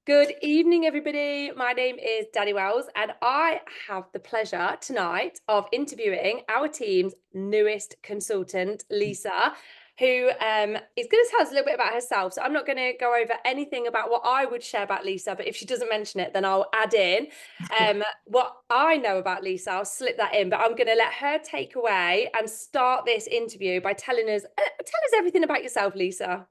Good evening, everybody. My name is Danny Wells, and I have the pleasure tonight of interviewing our team's newest consultant, Lisa, who is going to tell us a little bit about herself. So I'm not going to go over anything about what I would share about Lisa, but if she doesn't mention it, then I'll add in what I know about Lisa. I'll slip that in, but I'm going to let her take away and start this interview by telling us, tell us everything about yourself, Lisa.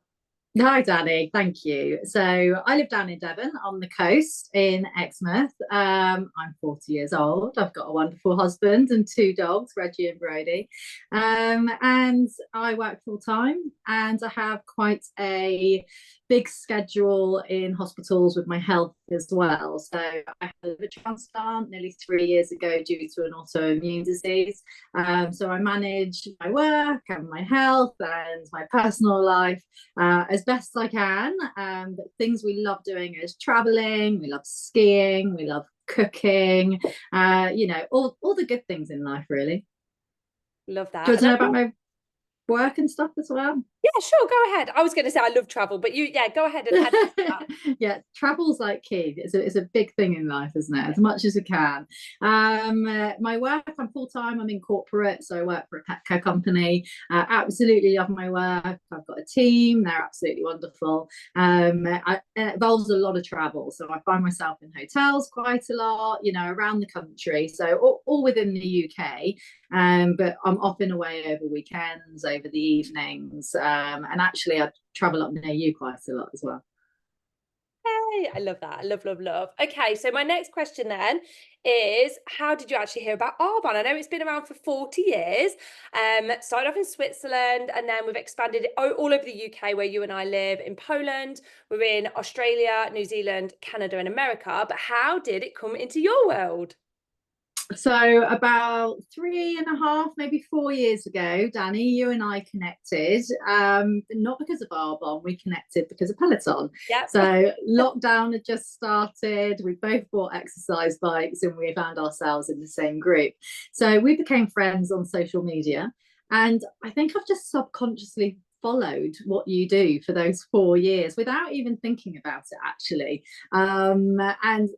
Hi, Danny. Thank you. So I live down in Devon on the coast in Exmouth. I'm 40 years old. I've got a wonderful husband and two dogs, Reggie and Brody. And I work full time and I have quite a big schedule in hospitals with my health as well. So I had a liver transplant nearly 3 years ago due to an autoimmune disease. So I manage my work and my health and my personal life as best I can. But things we love doing is traveling, we love skiing, we love cooking, all the good things in life, really. Love Do you that. want to know about my work and stuff as well? Yeah, sure, go ahead. I was going to say I love travel, but go ahead and add into that. Yeah, travel's like key. It's a big thing in life, isn't it? As much as we can. My work, I'm full time. I'm in corporate, so I work for a pet care company. Absolutely love my work. I've got a team. They're absolutely wonderful. It involves a lot of travel, so I find myself in hotels quite a lot. Around the country. So all within the UK. But I'm often away over weekends, over the evenings. And actually, I travel up near you quite a lot as well. Hey, I love that. I love, love, love. Okay, so my next question then is, how did you actually hear about Arbonne? I know it's been around for 40 years. Started off in Switzerland, and then we've expanded it all over the UK, where you and I live, in Poland. We're in Australia, New Zealand, Canada, and America. But how did it come into your world? So about 3.5, maybe 4 years ago, Danny, you and I connected. Not because of Arbonne, we connected because of Peloton. Yep. So lockdown had just started. We both bought exercise bikes and we found ourselves in the same group. So we became friends on social media. And I think I've just subconsciously followed what you do for those 4 years without even thinking about it, actually. And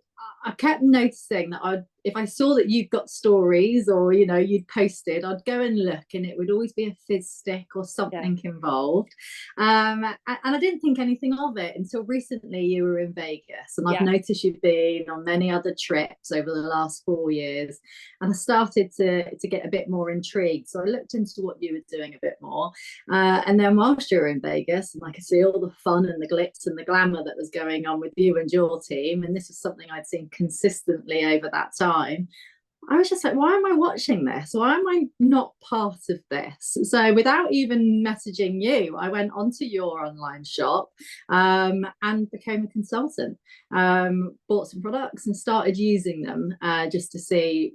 I kept noticing that if I saw that you'd got stories or you'd posted, I'd go and look, and it would always be a fizz stick or something involved. And I didn't think anything of it until recently. You were in Vegas, and I've noticed you've been on many other trips over the last 4 years, and I started to get a bit more intrigued. So I looked into what you were doing a bit more, and then whilst you were in Vegas, and I could see all the fun and the glitz and the glamour that was going on with you and your team, and this was something I'd seen consistently over that time. I was just like, why am I watching this? Why am I not part of this? So without even messaging you, I went onto your online shop and became a consultant. Bought some products and started using them just to see,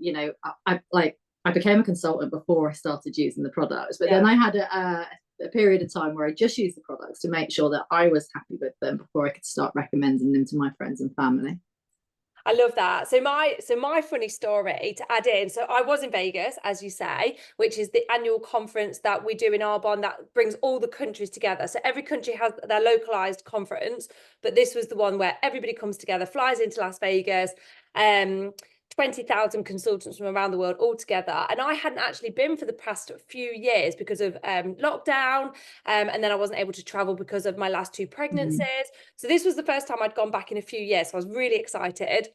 I became a consultant before I started using the products, but then I had a period of time where I just used the products to make sure that I was happy with them before I could start recommending them to my friends and family. I love that. So my funny story to add in. So I was in Vegas, as you say, which is the annual conference that we do in Arbonne that brings all the countries together. So every country has their localized conference, but this was the one where everybody comes together, flies into Las Vegas. 20,000 consultants from around the world all together. And I hadn't actually been for the past few years because of lockdown. And then I wasn't able to travel because of my last two pregnancies. So this was the first time I'd gone back in a few years. So I was really excited.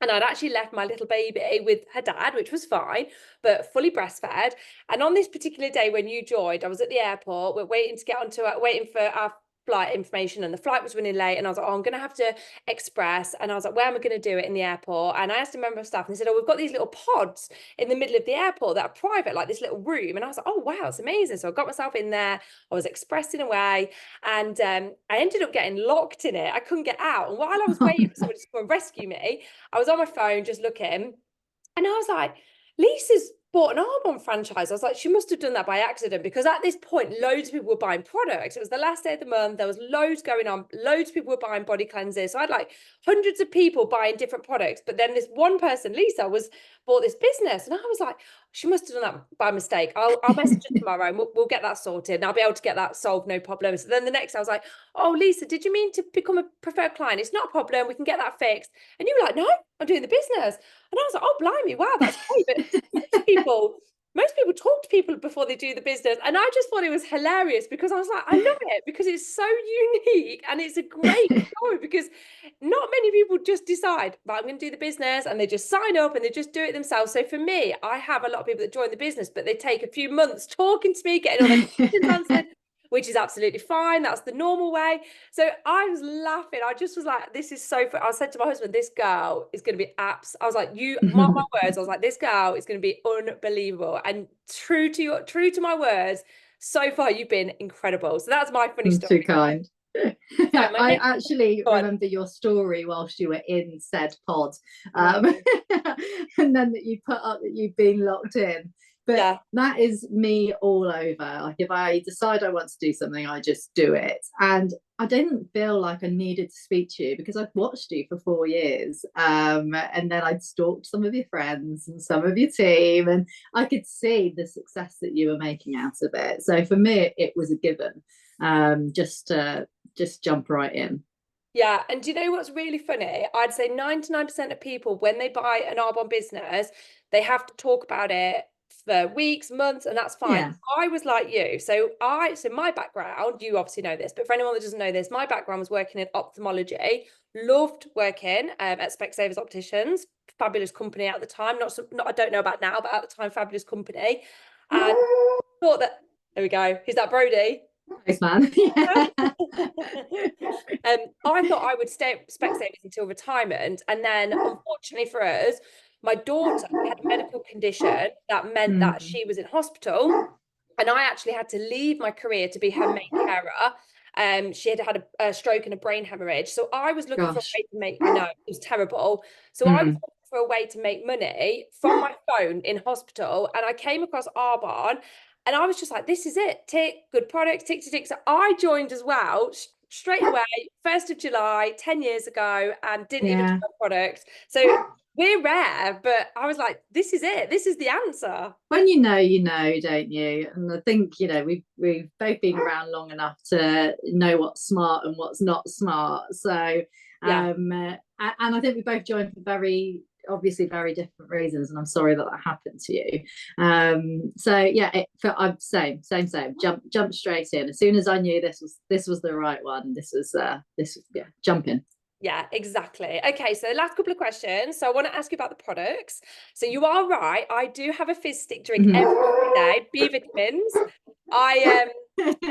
And I'd actually left my little baby with her dad, which was fine, but fully breastfed. And on this particular day when you joined, I was at the airport. We're waiting to get onto waiting for our flight information, and the flight was running late, and I was like, oh, I'm gonna have to express. And I was like, where am I gonna do it? In the airport. And I asked a member of staff, and they said, oh, we've got these little pods in the middle of the airport that are private, like this little room. And I was like, oh wow, it's amazing. So I got myself in there, I was expressing away, and I ended up getting locked in it. I couldn't get out. And while I was waiting for somebody to come and rescue me, I was on my phone just looking, and I was like, Lisa's bought an Arbonne franchise. I was like, she must have done that by accident, because at this point, loads of people were buying products. It was the last day of the month. There was loads going on. Loads of people were buying body cleansers. So I had like hundreds of people buying different products. But then this one person, Lisa, bought this business. And I was like, she must have done that by mistake. I'll message her tomorrow and we'll get that sorted and I'll be able to get that solved, no problem. So then the next day I was like, oh, Lisa, did you mean to become a preferred client? It's not a problem. We can get that fixed. And you were like, no, I'm doing the business. And I was like, oh, blimey, wow, that's great. But most people talk to people before they do the business. And I just thought it was hilarious because I was like, I love it because it's so unique and it's a great story because not many people just decide, right, I'm going to do the business and they just sign up and they just do it themselves. So for me, I have a lot of people that join the business, but they take a few months talking to me, getting all their questions answered, which is absolutely fine. That's the normal way. So I was laughing. I just was like, this is so fun. I said to my husband, this girl is going to be I was like, you mark my words. I was like, this girl is going to be unbelievable. And true to my words, so far you've been incredible. So that's my funny story. Too kind. I actually remember your story whilst you were in said pod, and then that you put up that you've been locked in. But that is me all over. Like if I decide I want to do something, I just do it. And I didn't feel like I needed to speak to you because I'd watched you for 4 years. And then I'd stalked some of your friends and some of your team, and I could see the success that you were making out of it. So for me, it was a given. Just jump right in. Yeah, and do you know what's really funny? I'd say 99% of people, when they buy an Arbonne business, they have to talk about it for weeks, months, and that's fine. Yeah. I was like you. So my background, you obviously know this, but for anyone that doesn't know this, my background was working in ophthalmology, loved working at Specsavers Opticians, fabulous company at the time. Not I don't know about now, but at the time, fabulous company. And thought that, there we go. Is that Brody? Nice man. I thought I would stay at Specsavers until retirement, and then unfortunately for us, my daughter had a medical condition that meant that she was in hospital, and I actually had to leave my career to be her main carer. She had a stroke and a brain hemorrhage, so I was looking for a way to make. I know it was terrible. So I was looking for a way to make money from my phone in hospital, and I came across Arbonne. And I was just like, this is it. Tick, good products, tick, tick, tick. So I joined as well straight away, 1st of July, 10 years ago, and didn't even try product. So we're rare, but I was like, this is it. This is the answer. When you know, don't you? And I think, we've both been around long enough to know what's smart and what's not smart. So, and I think we both joined for obviously very different reasons, and I'm sorry that happened to you. So yeah, I'm same. Jump straight in as soon as I knew this was the right one. This was jump in. Yeah, exactly. Okay, so the last couple of questions. So I want to ask you about the products. So you are right. I do have a fizz stick drink every day, B vitamins. I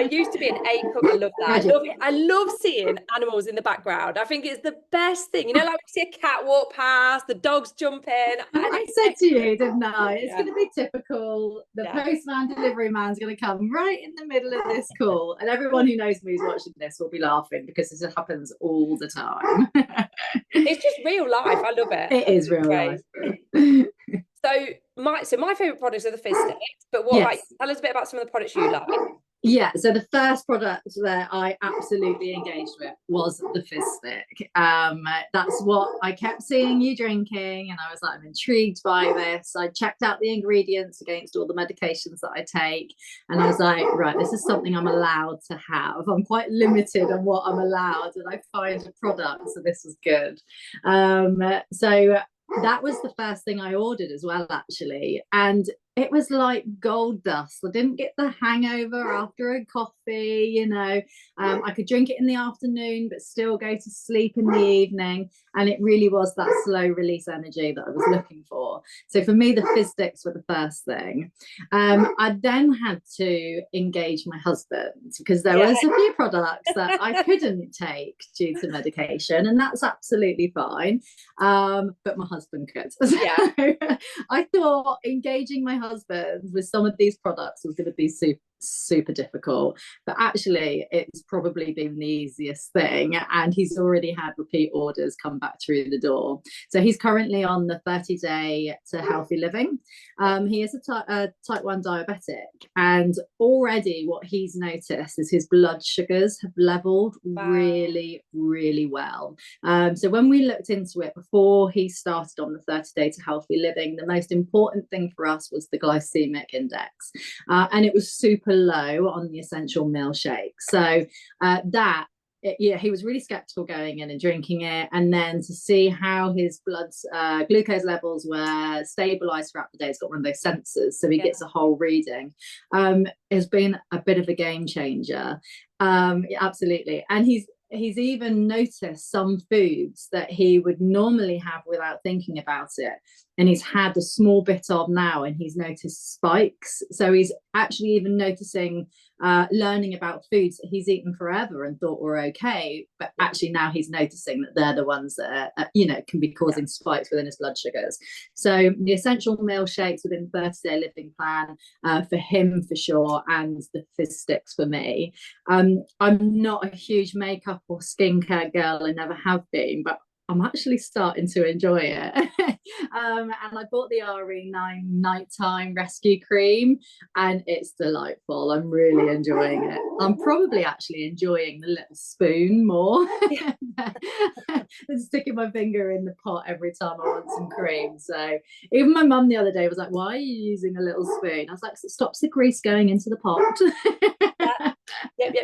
used to be an A cook. I love that. I love seeing animals in the background. I think it's the best thing. Like we see a cat walk past, the dogs jump in. I said to you, didn't I? It's going to be typical. The postman delivery man's going to come right in the middle of this call, and everyone who knows me who's watching this will be laughing because this happens all the time. It's just real life. I love it. It is real life. So my favorite products are the fizz sticks. But what about you? Tell us a bit about some of the products you like. Yeah, so the first product that I absolutely engaged with was the fizz stick. That's what I kept seeing you drinking, and I was like, I'm intrigued by this. I checked out the ingredients against all the medications that I take, and I was like, right, this is something I'm allowed to have. I'm quite limited on what I'm allowed, and I find a product, so this was good. So that was the first thing I ordered as well, actually. And it was like gold dust. I didn't get the hangover after a coffee, I could drink it in the afternoon, but still go to sleep in the evening. And it really was that slow release energy that I was looking for. So for me, the fizz sticks were the first thing. I then had to engage my husband because there was a few products that I couldn't take due to medication, and that's absolutely fine. But my husband could. So I thought engaging my husband with some of these products was going to be super difficult, but actually it's probably been the easiest thing, and he's already had repeat orders come back through the door. So he's currently on the 30-day to healthy living. He is a type 1 diabetic, and already what he's noticed is his blood sugars have leveled Wow. really, really well. So when we looked into it before he started on the 30-day to healthy living, the most important thing for us was the glycemic index, and it was super low on the essential meal shake. So yeah, he was really skeptical going in and drinking it, and then to see how his blood's glucose levels were stabilized throughout the day. He's got one of those sensors, so he gets a whole reading. Has been a bit of a game changer. Yeah, absolutely. And he's even noticed some foods that he would normally have without thinking about it, and he's had a small bit of now, and he's noticed spikes. So he's actually even noticing, learning about foods that he's eaten forever and thought were okay, but actually now he's noticing that they're the ones that are, can be causing spikes within his blood sugars. So the essential meal shakes within the 30-day living plan, for him for sure, and the fizz sticks for me. I'm not a huge makeup or skincare girl, I never have been, but I'm actually starting to enjoy it. And I bought the RE9 nighttime rescue cream, and it's delightful. I'm really enjoying it. I'm probably actually enjoying the little spoon more than sticking my finger in the pot every time I want some cream. So even my mum the other day was like, "Why are you using a little spoon?" I was like, "It stops the grease going into the pot." Yep.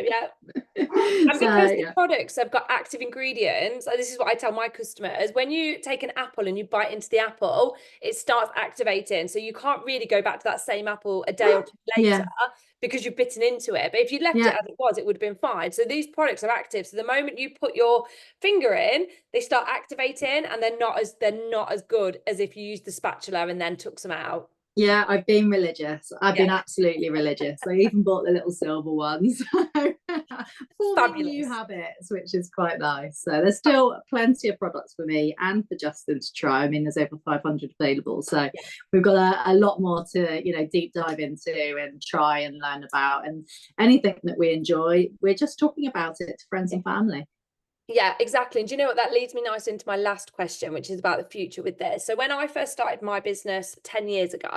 And because the products have got active ingredients, this is what I tell my customers, when you take an apple and you bite into the apple, it starts activating. So you can't really go back to that same apple a day or two later because you've bitten into it. But if you left it as it was, it would have been fine. So these products are active. So the moment you put your finger in, they start activating, and they're not as good as if you used the spatula and then took some out. Yeah, I've been religious. I've been absolutely religious. I even bought the little silver ones. Forming new habits, which is quite nice. So there's still plenty of products for me and for Justin to try. I mean, there's over 500 available. So we've got a lot more to, deep dive into and try and learn about. And anything that we enjoy, we're just talking about it to friends and family. Yeah, exactly. And do you know what? That leads me nice into my last question, which is about the future with this. So when I first started my business 10 years ago,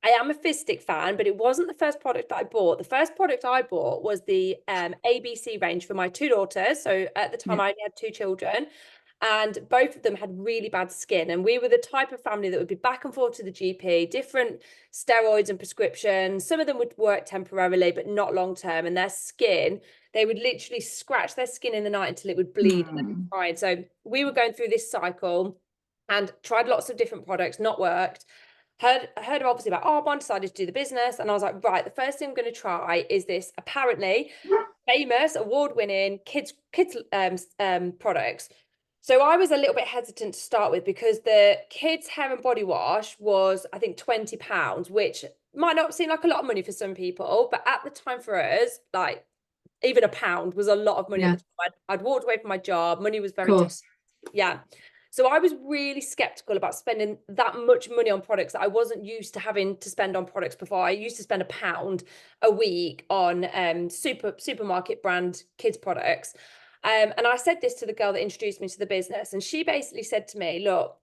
I am a fizz stick fan, but it wasn't the first product that I bought. The first product I bought was the ABC range for my two daughters. So at the time, I only had two children, and both of them had really bad skin. And we were the type of family that would be back and forth to the GP, different steroids and prescriptions. Some of them would work temporarily, but not long term. And their skin, they would literally scratch their skin in the night until it would bleed and cry. So we were going through this cycle and tried lots of different products, not worked. Heard obviously about Arbonne, decided to do the business, and I was like, right, the first thing I'm going to try is this apparently famous, award-winning kids products. So I was a little bit hesitant to start with because the kids hair and body wash was, I think, £20, which might not seem like a lot of money for some people, but at the time for us, like even £1 was a lot of money at the time. I'd walked away from my job, money was very tight. Yeah. So I was really skeptical about spending that much money on products that I wasn't used to having to spend on products before. I used to spend £1 a week on supermarket brand kids products. And I said this to the girl that introduced me to the business, and she basically said to me, look,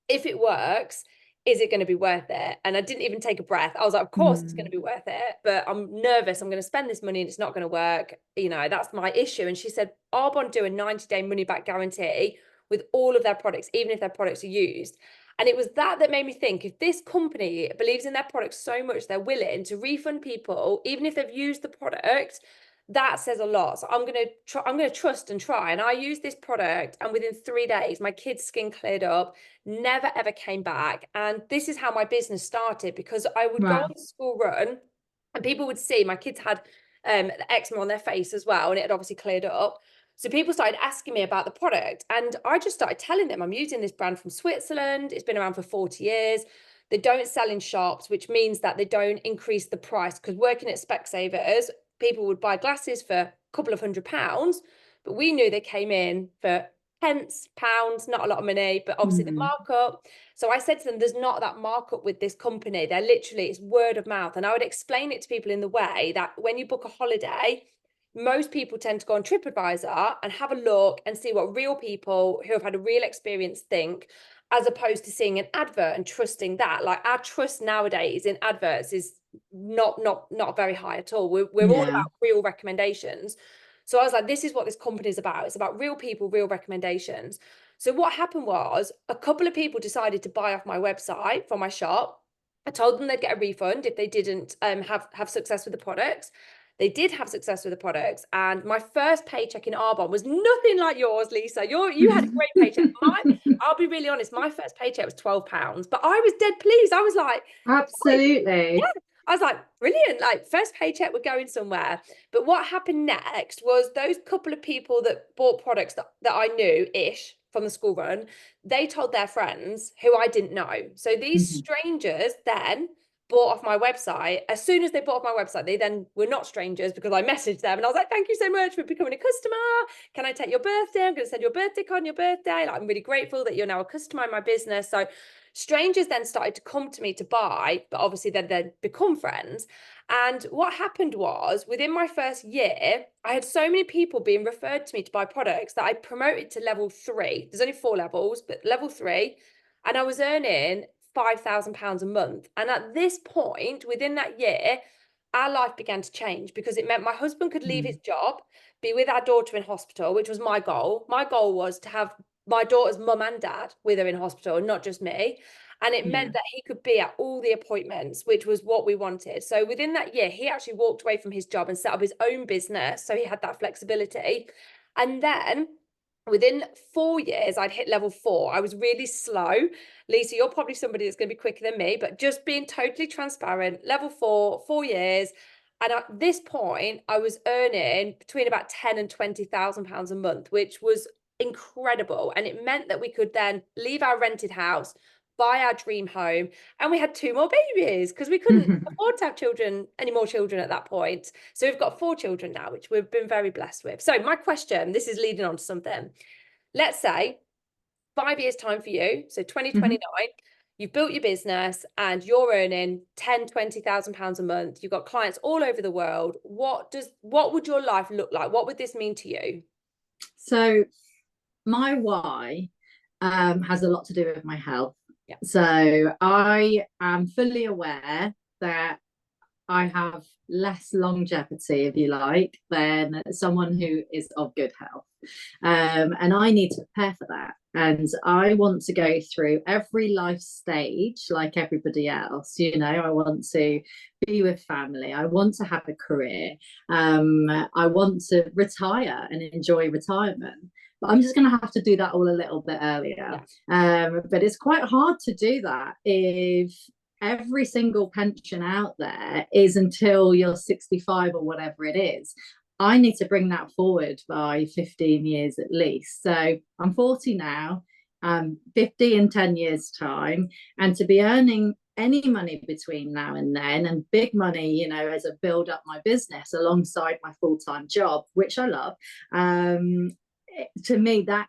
if it works, is it going to be worth it? And I didn't even take a breath. I was like, of course it's going to be worth it, but I'm nervous. I'm going to spend this money and it's not going to work. That's my issue. And she said, Arbonne do a 90-day money back guarantee with all of their products, even if their products are used. And it was that made me think, if this company believes in their products so much, they're willing to refund people, even if they've used the product, that says a lot. So I'm going to trust and try. And I used this product, and within 3 days, my kids' skin cleared up, never ever came back. And this is how my business started, because I would go on the school run and people would see my kids had eczema on their face as well, and it had obviously cleared up. So people started asking me about the product, and I just started telling them I'm using this brand from Switzerland. It's been around for 40 years. They don't sell in shops, which means that they don't increase the price, because working at Specsavers, people would buy glasses for a couple of £100s, but we knew they came in for pence, pounds, not a lot of money, but obviously the Mm. markup. So I said to them, there's not that markup with this company. They're literally, it's word of mouth. And I would explain it to people in the way that when you book a holiday, most people tend to go on TripAdvisor and have a look and see what real people who have had a real experience think, as opposed to seeing an advert and trusting that. Like, our trust nowadays in adverts is not very high at all. We're all Yeah. about real recommendations. So I was like, this is what this company is about. It's about real people, real recommendations. So what happened was, a couple of people decided to buy off my website from my shop. I told them they'd get a refund if they didn't have success with the products. They did have success with the products, and my first paycheck in Arbonne was nothing like yours, Lisa. You had a great paycheck. I'll be really honest, my first paycheck was £12, but I was dead pleased. I was like, Absolutely. yeah, I was like, brilliant. Like, first paycheck, we're going somewhere. But what happened next was, those couple of people that bought products that I knew ish from the school run, they told their friends who I didn't know. So these Mhm. strangers then bought off my website. As soon as they bought off my website, they then were not strangers, because I messaged them and I was like, thank you so much for becoming a customer. Can I take your birthday? I'm going to send you a birthday card on your birthday. Like, I'm really grateful that you're now a customer in my business. So strangers then started to come to me to buy, but obviously then become friends. And what happened was, within my first year, I had so many people being referred to me to buy products that I promoted to level 3. There's only 4 levels, but level 3. And I was earning £5,000 a month. And at this point, within that year, our life began to change, because it meant my husband could leave his Mm. job, be with our daughter in hospital, which was my goal. My goal was to have my daughter's mum and dad with her in hospital, not just me. And it Yeah. meant that he could be at all the appointments, which was what we wanted. So within that year, he actually walked away from his job and set up his own business. So he had that flexibility. And then within 4 years, I'd hit level 4. I was really slow. Lisa, you're probably somebody that's going to be quicker than me, but just being totally transparent, level 4, 4 years. And at this point, I was earning between about 10 and £20,000 a month, which was incredible. And it meant that we could then leave our rented house, buy our dream home, and we had 2 more babies, because we couldn't afford to have children, any more children at that point. So we've got 4 children now, which we've been very blessed with. So my question, this is leading on to something. Let's say 5 years time for you, so 2029, you've built your business and you're earning 10, £20,000 a month. You've got clients all over the world. What would your life look like? What would this mean to you? So my why has a lot to do with my health. Yeah. So I am fully aware that I have less longevity, if you like, than someone who is of good health. And I need to prepare for that. And I want to go through every life stage like everybody else. You know, I want to be with family. I want to have a career. I want to retire and enjoy retirement. But I'm just going to have to do that all a little bit earlier. But it's quite hard to do that if every single pension out there is until you're 65 or whatever it is. I need to bring that forward by 15 years at least. So I'm 40 now, 50 in 10 years' time, and to be earning any money between now and then, and big money, you know, as I build up my business alongside my full-time job, which I love, to me, that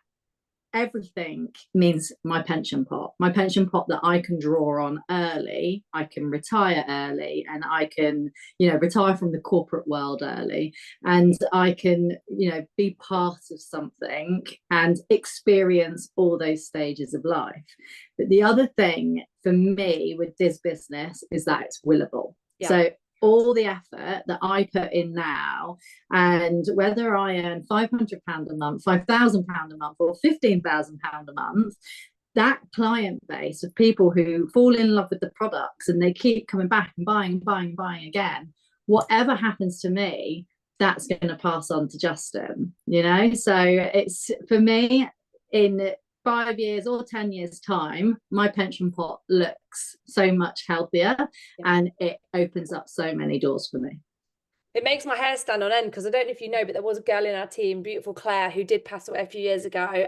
everything means my pension pot that I can draw on early. I can retire early, and I can, you know, retire from the corporate world early, and I can, you know, be part of something and experience all those stages of life. But the other thing for me with this business is that it's willable. Yeah. So all the effort that I put in now, and whether I earn £500 a month, £5,000 a month, or £15,000 a month, that client base of people who fall in love with the products and they keep coming back and buying and buying and buying again, whatever happens to me, that's going to pass on to Justin, you know? So it's, for me, in 5 years or 10 years time, my pension pot looks so much healthier, and it opens up so many doors for me. It makes my hair stand on end, because I don't know if you know, but there was a girl in our team, beautiful Claire, who did pass away a few years ago.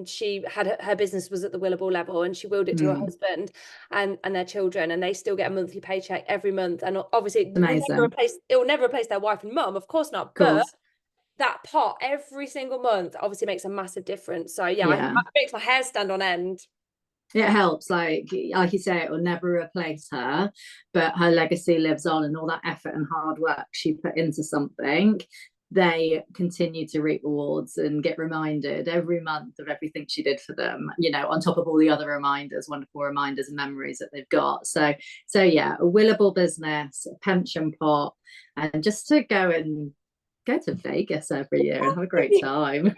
She had her business was at the willable level, and she willed it to her husband and their children, and they still get a monthly paycheck every month. And obviously, it will Amazing. never replace their wife and mum, of course not. Of But course. that pot every single month obviously makes a massive difference. So yeah, Yeah, it makes my hair stand on end. it helps. Like you say, it will never replace her, but her legacy lives on, and all that effort and hard work she put into something, they continue to reap rewards and get reminded every month of everything she did for them, you know, on top of all the other reminders, wonderful reminders and memories that they've got. So yeah, a willable business, a pension pot, and just to go to Vegas every year and have a great time.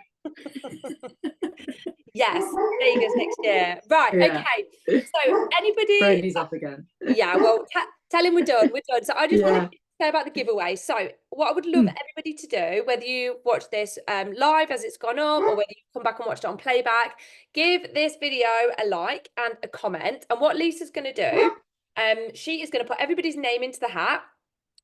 Yes, Vegas next year. Right, Yeah. okay. So anybody, Brony's off again. yeah, well, tell him we're done. We're done. So I just wanted Yeah. to say about the giveaway. So what I would love Mm. everybody to do, whether you watch this live as it's gone up or whether you come back and watch it on playback, give this video a like and a comment. And what Lisa's going to do, she is going to put everybody's name into the hat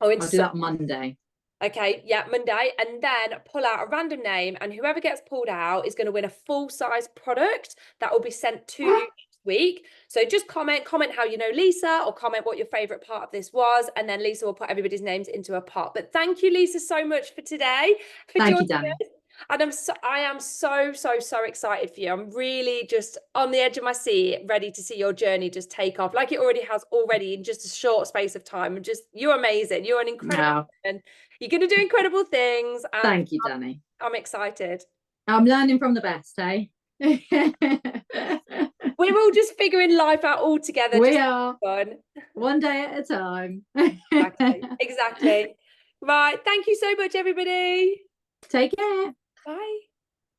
or into I'll do that on Monday. Okay, yeah, Monday, and then pull out a random name, and whoever gets pulled out is going to win a full-size product that will be sent to you next week. So just comment how you know Lisa, or comment what your favorite part of this was, and then Lisa will put everybody's names into a pot. But thank you, Lisa, so much for today, for Thank you, joining Danny. us. And I am so excited for you. I'm really just on the edge of my seat, ready to see your journey just take off, like it already has already in just a short space of time. And just you're amazing. You're an incredible person. You're going to do incredible things, and Thank you, Danny. I'm excited. I'm learning from the best, hey? We're all just figuring life out all together. We Just are. fun. One day at a time. Exactly. Right. Thank you so much, everybody. Take care. Bye.